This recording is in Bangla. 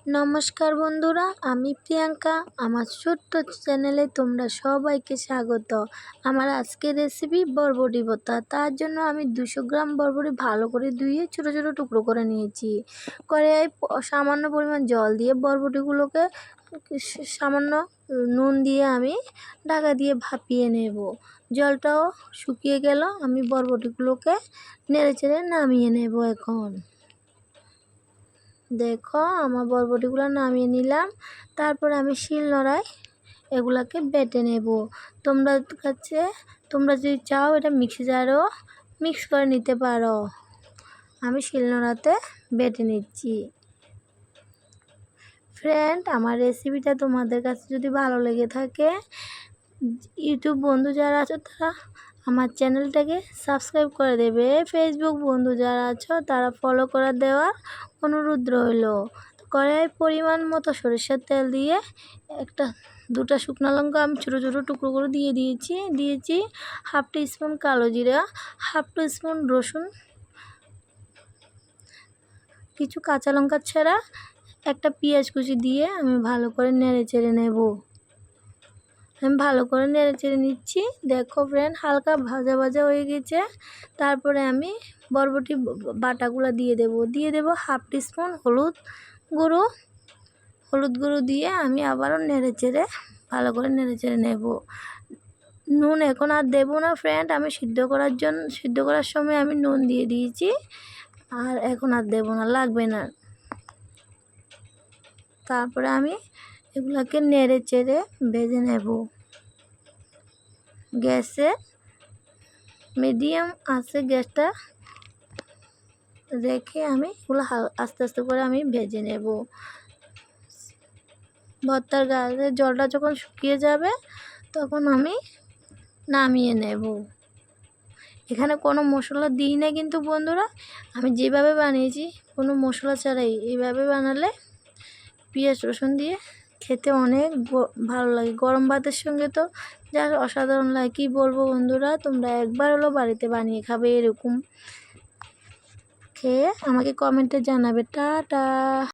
নমস্কার বন্ধুরা, আমি প্রিয়াঙ্কা। আমার ছোট্ট চ্যানেলে তোমরা সবাইকে স্বাগত। আমার আজকের রেসিপি বরবটি ভর্তা। তার জন্য আমি 200 গ্রাম বরবটি ভালো করে ধুয়ে ছোটো ছোটো টুকরো করে নিয়েছি। কড়াইয়ে সামান্য পরিমাণ জল দিয়ে বরবটিগুলোকে সামান্য নুন দিয়ে আমি ঢাকা দিয়ে ভাপিয়ে নেব। জলটাও শুকিয়ে গেল, আমি বরবটিগুলোকে নেড়েচেড়ে নামিয়ে নেব। এখন দেখো আমার বরবটিগুলো নামিয়ে নিলাম। তারপরে আমি শিলনোড়ায় এগুলাকে বেটে নেব। তোমরা যদি চাও এটা মিক্সি জারেও মিক্স করে নিতে পারো। আমি শিলনোড়াতে বেটে নিচ্ছি। ফ্রেন্ড, আমার রেসিপিটা তোমাদের কাছে যদি ভালো লেগে থাকে, ইউটিউব বন্ধু যারা আছো তারা আমার চ্যানেলটাকে সাবস্ক্রাইব করে দেবে। ফেসবুক বন্ধু যারা আছো তারা ফলো করে দেওয়ার অনুরোধ রইল। কড়াইয়ে পরিমাণ মতো সরিষার তেল দিয়ে দুটা শুকনো লঙ্কা আমি ছোটো ছোটো টুকরো করে দিয়েছি 1/2 টিস্পুন কালো জিরা, 1/2 টিস্পুন রসুন, কিছু কাঁচা লঙ্কা ছাড়া একটা পেঁয়াজ কুচি দিয়ে আমি ভালো করে নেড়ে চেড়ে নেব। আমি ভালো করে নেড়ে চেড়ে নিচ্ছি। দেখো ফ্রেন্ড, হালকা ভাজা ভাজা হয়ে গেছে। তারপরে আমি বরবটি বাটাগুলো দিয়ে দেব 1/2 টিস্পুন হলুদ গুঁড়ো দিয়ে আমি আবারও নেড়ে চেড়ে ভালো করে নেড়ে চেড়ে নেব। নুন এখন আর দেবো না ফ্রেন্ড, আমি সিদ্ধ করার সময় আমি নুন দিয়ে দিয়েছি, আর এখন আর দেবো না, লাগবে না। তারপরে আমি এগুলোকে নেড়ে চেড়ে ভেজে নেব। গ্যাসে মিডিয়াম আছে গ্যাসটা রেখে আমি এগুলো আস্তে আস্তে করে আমি ভেজে নেব। ভর্তার গায়ে জলটা যখন শুকিয়ে যাবে তখন আমি নামিয়ে নেব। এখানে কোনো মশলা দিই না কিন্তু বন্ধুরা, আমি যেভাবে বানিয়েছি কোনো মশলা ছাড়াই। এইভাবে বানালে পেঁয়াজ রসুন দিয়ে খেতে অনেক ভালো লাগে। গরম ভাতের সঙ্গে তো যা অসাধারণ লাগে কী বলবো বন্ধুরা, তোমরা একবার হলো বাড়িতে বানিয়ে খাবে। এরকম খেয়ে আমাকে কমেন্টে জানাবে। টাটা।